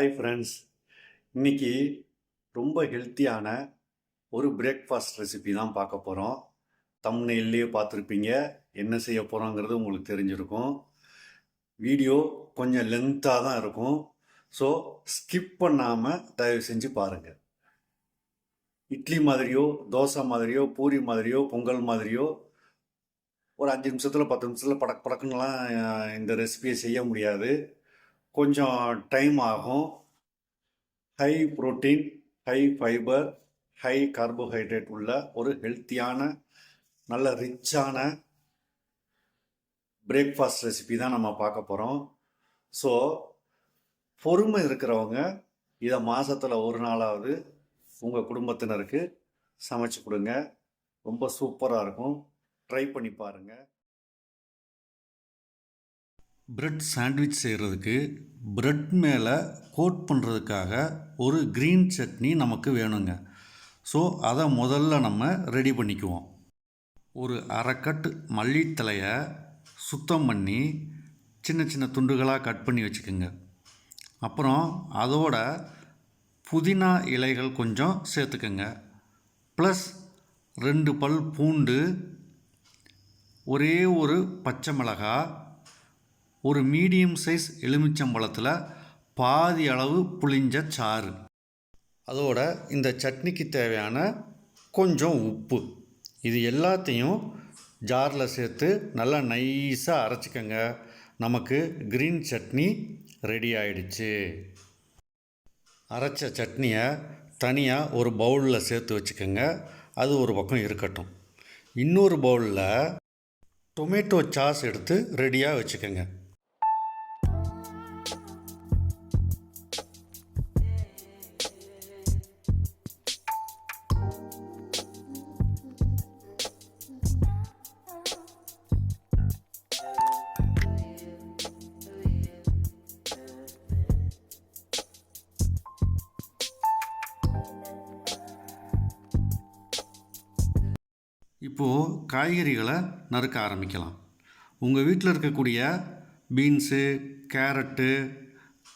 Hi friends. இன்னைக்கு ரொம்ப ஹெல்த்தியான ஒரு பிரேக்ஃபாஸ்ட் ரெசிபி தான் பார்க்க போகிறோம். தம்ப்நெயில்லையே பார்த்துருப்பீங்க. என்ன செய்ய போகிறோங்கிறது உங்களுக்கு தெரிஞ்சிருக்கும். வீடியோ கொஞ்சம் லென்த்தாக தான் இருக்கும். ஸோ ஸ்கிப் பண்ணாமல் தயவு செஞ்சு பாருங்கள். இட்லி மாதிரியோ, தோசை மாதிரியோ, பூரி மாதிரியோ, பொங்கல் மாதிரியோ ஒரு 5 நிமிஷத்தில் 10 நிமிஷத்தில் படக்கு படக்குன்னெலாம் இந்த ரெசிபியை செய்ய முடியாது. கொஞ்சம் டைம் ஆகும். High protein, high fibre, high carbohydrate உள்ள ஒரு ஹெல்த்தியான நல்ல ரிச்சான பிரேக்ஃபாஸ்ட் ரெசிபி தான் நம்ம பார்க்க போகிறோம். ஸோ பொறுமை இருக்கிறவங்க இதை மாதத்தில் ஒரு நாளாவது உங்கள் குடும்பத்தினருக்கு சமைச்சு கொடுங்க. ரொம்ப சூப்பராக இருக்கும். ட்ரை பண்ணி பாருங்கள். பிரெட் சாண்ட்விச் செய்கிறதுக்கு பிரெட் மேலே கோட் பண்ணுறதுக்காக ஒரு க்ரீன் சட்னி நமக்கு வேணுங்க. ஸோ அதை முதல்ல நம்ம ரெடி பண்ணிக்குவோம். ஒரு அரை கட்டு மல்லித்தலையை சுத்தம் பண்ணி சின்ன சின்ன துண்டுகளாக கட் பண்ணி வச்சுக்கோங்க. அப்புறம் அதோட புதினா இலைகள் கொஞ்சம் சேர்த்துக்கோங்க. ப்ளஸ் 2 பல் பூண்டு, ஒரே ஒரு பச்சை மிளகாய், ஒரு மீடியம் சைஸ் எலுமிச்சம்பழத்தில் பாதி அளவு புளிஞ்ச சாறு, அதோட இந்த சட்னிக்கு தேவையான கொஞ்சம் உப்பு, இது எல்லாத்தையும் ஜாரில் சேர்த்து நல்லா நைஸாக அரைச்சிக்கங்க. நமக்கு க்ரீன் சட்னி ரெடி ஆயிடுச்சு. அரைச்ச சட்னியை தனியாக ஒரு பவுலில் சேர்த்து வச்சுக்கோங்க. அது ஒரு பக்கம் இருக்கட்டும். இன்னொரு பவுலில் டொமேட்டோ சாஸ் எடுத்து ரெடியாக வச்சுக்கோங்க. இப்போது காய்கறிகளை நறுக்க ஆரம்பிக்கலாம். உங்கள் வீட்டில் இருக்கக்கூடிய பீன்ஸு, கேரட்டு,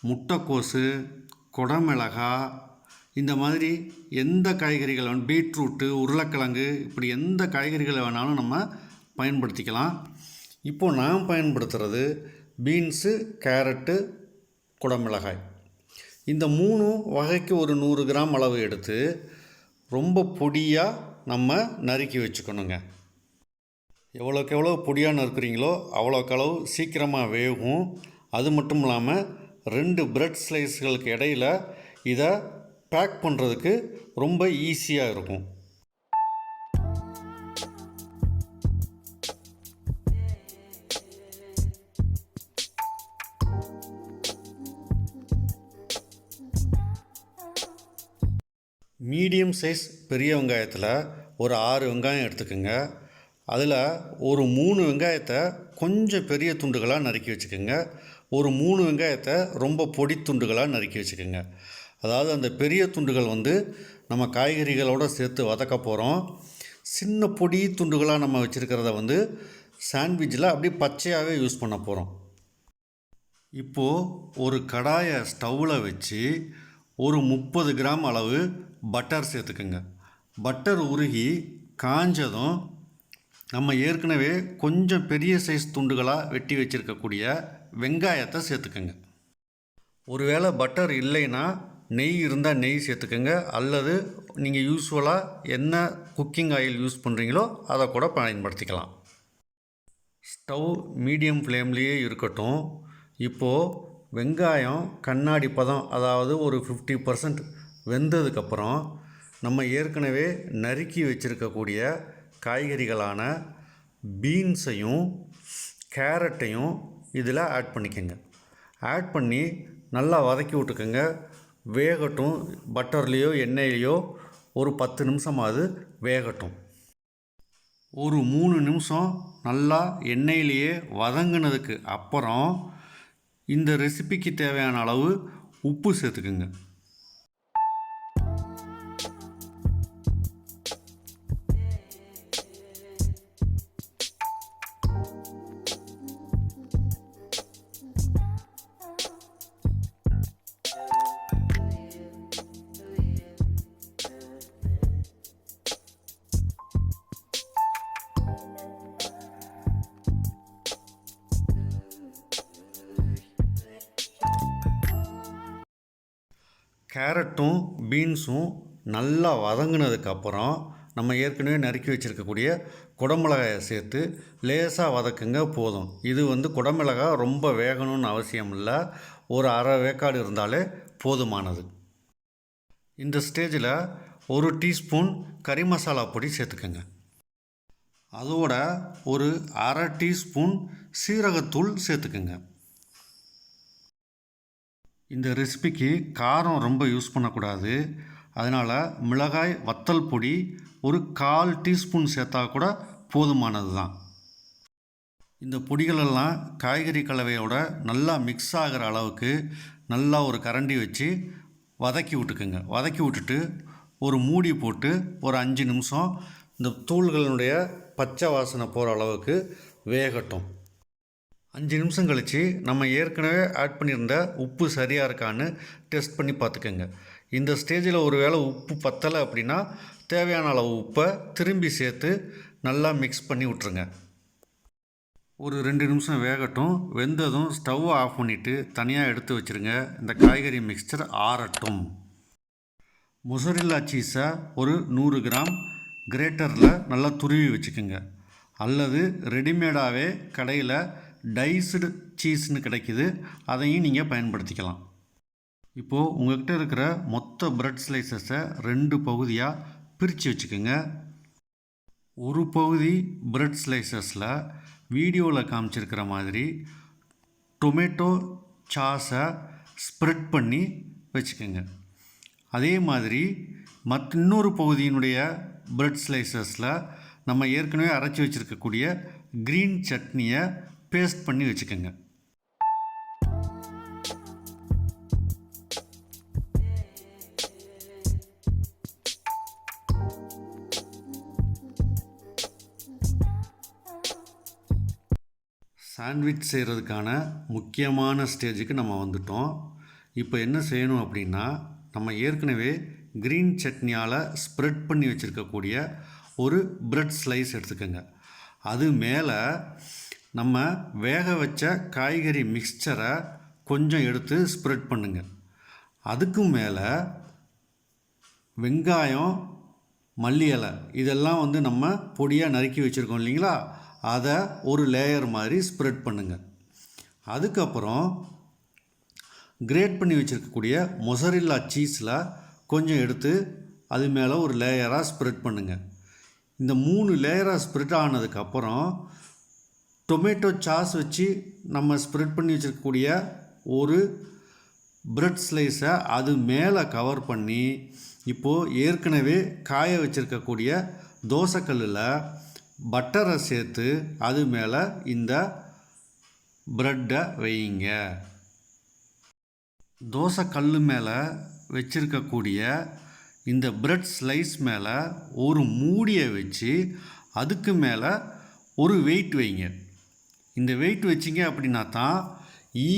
முட்டைக்கோஸு, குடமிளகாய், இந்த மாதிரி எந்த காய்கறிகள் வேணும், பீட்ரூட்டு, உருளைக்கிழங்கு, இப்படி எந்த காய்கறிகளை வேணாலும் நம்ம பயன்படுத்திக்கலாம். இப்போது நான் பயன்படுத்துகிறது பீன்ஸு, கேரட்டு, குடமிளகாய். இந்த 3 வகைக்கு ஒரு 100 கிராம் அளவு எடுத்து ரொம்ப பொடியாக நம்ம நறுக்கி வச்சுக்கணுங்க. எவ்வளோக்கு எவ்வளோ பொடியாக நறுக்குறீங்களோ அவ்வளோக்களவு சீக்கிரமாக வேகும். அது மட்டும் இல்லாமல் 2 பிரெட் ஸ்லைஸ்களுக்கு இடையில் இதை பேக் பண்ணுறதுக்கு ரொம்ப ஈஸியாக இருக்கும். மீடியம் சைஸ் பெரிய வெங்காயத்தில் ஒரு 6 வெங்காயம் எடுத்துக்கோங்க. அதில் ஒரு 3 வெங்காயத்தை கொஞ்சம் பெரிய துண்டுகளாக நறுக்கி வச்சுக்கோங்க. ஒரு 3 வெங்காயத்தை ரொம்ப பொடி துண்டுகளாக நறுக்கி வச்சுக்கோங்க. அதாவது அந்த பெரிய துண்டுகள் நம்ம காய்கறிகளோடு சேர்த்து வதக்க போகிறோம். சின்ன பொடி துண்டுகளாக நம்ம வச்சுருக்கிறத சாண்ட்விச்சில் அப்படியே பச்சையாகவே யூஸ் பண்ண போகிறோம். இப்போது ஒரு கடாயை ஸ்டவ்வில் வச்சு ஒரு 30 கிராம் அளவு பட்டர் சேர்த்துக்குங்க. பட்டர் உருகி காஞ்சதும் நம்ம ஏற்கனவே கொஞ்சம் பெரிய சைஸ் துண்டுகளாக வெட்டி வச்சுருக்கக்கூடிய வெங்காயத்தை சேர்த்துக்கோங்க. ஒருவேளை பட்டர் இல்லைன்னா நெய் இருந்தால் நெய் சேர்த்துக்கோங்க. அல்லது நீங்கள் யூஸ்வலாக என்ன குக்கிங் ஆயில் யூஸ் பண்ணுறீங்களோ அதை கூட பயன்படுத்திக்கலாம். ஸ்டவ் மீடியம் ஃப்ளேம்லேயே இருக்கட்டும். இப்போது வெங்காயம் கண்ணாடி பதம், அதாவது ஒரு 50% வெந்ததுக்கப்புறம் நம்ம ஏற்கனவே நறுக்கி வச்சுருக்கக்கூடிய காய்கறிகளான பீன்ஸையும் கேரட்டையும் இதில் ஆட் பண்ணிக்கோங்க. ஆட் பண்ணி நல்லா வதக்கி விட்டுக்கோங்க. வேகட்டும். பட்டர்லேயோ எண்ணெயிலையோ ஒரு 10 நிமிஷமாவது வேகட்டும். ஒரு 3 நிமிஷம் நல்லா எண்ணெயிலேயே வதங்கினதுக்கு அப்புறம் இந்த ரெசிபிக்கு தேவையான அளவு உப்பு சேர்த்துக்குங்க. கேரட்டும் பீன்ஸும் நல்லா வதங்கினதுக்கப்புறம் நம்ம ஏற்கனவே நறுக்கி வச்சுருக்கக்கூடிய குடமிளகாயை சேர்த்து லேசாக வதக்குங்க போதும். இது குடமிளகாய் ரொம்ப வேகணும்னு அவசியம் இல்லை, ஒரு அரை வேக்காடு இருந்தாலே போதுமானது. இந்த ஸ்டேஜில் 1 டீஸ்பூன் கறி மசாலா பொடி சேர்த்துக்கோங்க. அதோட ஒரு அரை டீஸ்பூன் சீரகத்தூள் சேர்த்துக்கோங்க. இந்த ரெசிபிக்கு காரம் ரொம்ப யூஸ் பண்ணக்கூடாது, அதனால் மிளகாய் வத்தல் பொடி ஒரு 1/4 டீஸ்பூன் சேர்த்தா கூட போதுமானது தான். இந்த பொடிகளெல்லாம் காய்கறி கலவையோட நல்லா மிக்ஸ் ஆகிற அளவுக்கு நல்லா ஒரு கரண்டி வச்சு வதக்கி விட்டுக்குங்க. வதக்கி விட்டுட்டு ஒரு மூடி போட்டு ஒரு 5 நிமிஷம் இந்த தூள்களுடைய பச்சை வாசனை போகிற அளவுக்கு வேகட்டும். 5 நிமிஷம் கழித்து நம்ம ஏற்கனவே ஆட் பண்ணியிருந்த உப்பு சரியாக இருக்கான்னு டெஸ்ட் பண்ணி பார்த்துக்கோங்க. இந்த ஸ்டேஜில் ஒரு வேளை உப்பு பத்தலை அப்படின்னா தேவையான அளவு உப்பை திரும்பி சேர்த்து நல்லா மிக்ஸ் பண்ணி விட்ருங்க. ஒரு 2 நிமிஷம் வேகட்டும். வெந்ததும் ஸ்டவ்வை ஆஃப் பண்ணிவிட்டு தனியாக எடுத்து வச்சுருங்க. இந்த காய்கறி மிக்சர் ஆறட்டும். மொசரில்லா சீஸை ஒரு 100 கிராம் கிரேட்டரில் நல்லா துருவி வச்சுக்கோங்க. அல்லது ரெடிமேடாகவே கடையில் டைஸ்டு சீஸ்னு கிடைக்கிது, அதையும் நீங்கள் பயன்படுத்திக்கலாம். இப்போது உங்கள்கிட்ட இருக்கிற மொத்த பிரெட் ஸ்லைசஸை 2 பகுதியாக பிரித்து வச்சுக்கோங்க. ஒரு பகுதி பிரெட் ஸ்லைசஸில் வீடியோவில் காமிச்சிருக்கிற மாதிரி டொமேட்டோ சாஸை ஸ்ப்ரெட் பண்ணி வச்சுக்கோங்க. அதே மாதிரி இன்னொரு பகுதியினுடைய பிரெட் ஸ்லைசஸில் நம்ம ஏற்கனவே அரைச்சி வச்சுருக்கக்கூடிய க்ரீன் சட்னியை பேஸ்ட் பண்ணி வச்சுக்கோங்க. சாண்ட்விச் செய்கிறதுக்கான முக்கியமான ஸ்டேஜுக்கு நம்ம வந்துட்டோம். இப்போ என்ன செய்யணும் அப்படின்னா, நம்ம ஏற்கனவே க்ரீன் சட்னியால் ஸ்ப்ரெட் பண்ணி வச்சுருக்கக்கூடிய ஒரு பிரெட் ஸ்லைஸ் எடுத்துக்கோங்க. அது மேலே நம்ம வேக வச்ச காய்கறி மிக்சரை கொஞ்சம் எடுத்து ஸ்ப்ரெட் பண்ணுங்க. அதுக்கு மேலே வெங்காயம், மல்லி இலை இதெல்லாம் நம்ம பொடியாக நறுக்கி வச்சுருக்கோம் இல்லைங்களா, அதை ஒரு லேயர் மாதிரி ஸ்ப்ரெட் பண்ணுங்கள். அதுக்கப்புறம் கிரேட் பண்ணி வச்சுருக்கக்கூடிய மொசரில்லா சீஸில் கொஞ்சம் எடுத்து அது மேலே ஒரு லேயராக ஸ்ப்ரெட் பண்ணுங்கள். இந்த 3 லேயராக ஸ்ப்ரெட் ஆனதுக்கப்புறம் டொமேட்டோ சாஸ் வச்சு நம்ம ஸ்ப்ரெட் பண்ணி வச்சுருக்கக்கூடிய ஒரு பிரெட் ஸ்லைஸை அது மேலே கவர் பண்ணி இப்போது ஏற்கனவே காய வச்சுருக்கக்கூடிய தோசைக்கல்லில் பட்டரை சேர்த்து அது மேலே இந்த ப்ரெட்டை வைங்க. தோசைக்கல் மேலே வச்சுருக்கக்கூடிய இந்த பிரெட் ஸ்லைஸ் மேலே ஒரு மூடியை வச்சு அதுக்கு மேலே ஒரு வெயிட் வைங்க. இந்த வெயிட் வச்சிங்க அப்படின்னா தான்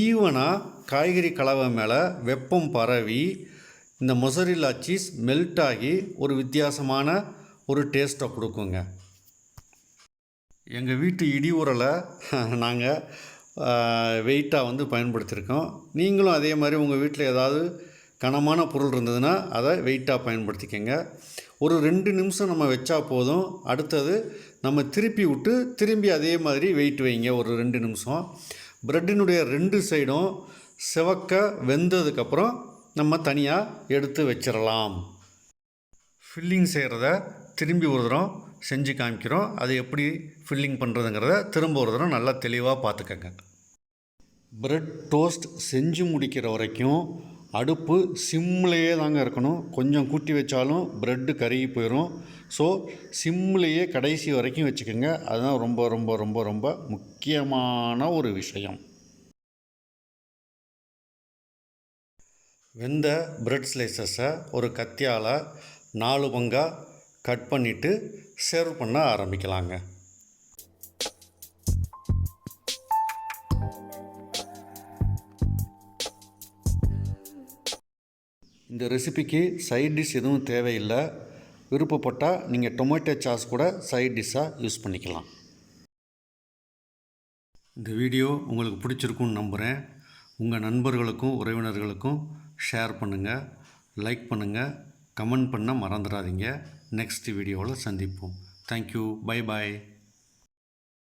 ஈவனாக காய்கறி கலவை மேலே வெப்பம் பரவி இந்த மொசரில்லா சீஸ் மெல்ட் ஆகி ஒரு வித்தியாசமான ஒரு டேஸ்ட்டை கொடுக்குங்க. எங்கள் வீட்டு இடி உரலை நாங்கள் வெயிட்டாக பயன்படுத்தியிருக்கோம். நீங்களும் அதே மாதிரி உங்கள் வீட்டில் ஏதாவது கனமான பொருள் இருந்ததுன்னா அதை வெயிட்டாக பயன்படுத்திக்கங்க. ஒரு 2 நிமிஷம் நம்ம வச்சா போதும். அடுத்தது நம்ம திருப்பி விட்டு திரும்பி அதே மாதிரி வெயிட் வைங்க ஒரு 2 நிமிஷம். ப்ரெட்டினுடைய 2 சைடும் செவக்க வெந்ததுக்கப்புறம் நம்ம தனியாக எடுத்து வச்சிடலாம். ஃபில்லிங் செய்கிறத திரும்பி ஒரு தரம் செஞ்சு காமிக்கிறோம். அது எப்படி ஃபில்லிங் பண்ணுறதுங்கிறத திரும்ப ஒரு தரம் நல்லா தெளிவாக பார்த்துக்கங்க. பிரெட் டோஸ்ட் செஞ்சு முடிக்கிற வரைக்கும் அடுப்பு சிம்லேயே தாங்க இருக்கணும். கொஞ்சம் கூட்டி வச்சாலும் ப்ரெட்டு கருகி போயிடும். ஸோ சிம்லேயே கடைசி வரைக்கும் வச்சுக்கோங்க. அதுதான் ரொம்ப ரொம்ப ரொம்ப ரொம்ப முக்கியமான ஒரு விஷயம். வெந்த பிரெட் ஸ்லைசஸை ஒரு கத்தியால் 4 பங்காக கட் பண்ணிவிட்டு சர்வ் பண்ண ஆரம்பிக்கலாங்க. இந்த ரெசிபிக்கு சைட் டிஷ் எதுவும் தேவையில்லை. விருப்பப்பட்டால் நீங்கள் டொமேட்டோ சாஸ் கூட சைட் டிஷ்ஷாக யூஸ் பண்ணிக்கலாம். இந்த வீடியோ உங்களுக்கு பிடிச்சிருக்குன்னு நம்புகிறேன். உங்கள் நண்பர்களுக்கும் உறவினர்களுக்கும் ஷேர் பண்ணுங்கள். லைக் பண்ணுங்கள், கமெண்ட் பண்ண மறந்துடாதீங்க. நெக்ஸ்ட் வீடியோவில் சந்திப்போம். தேங்க்யூ. Bye bye.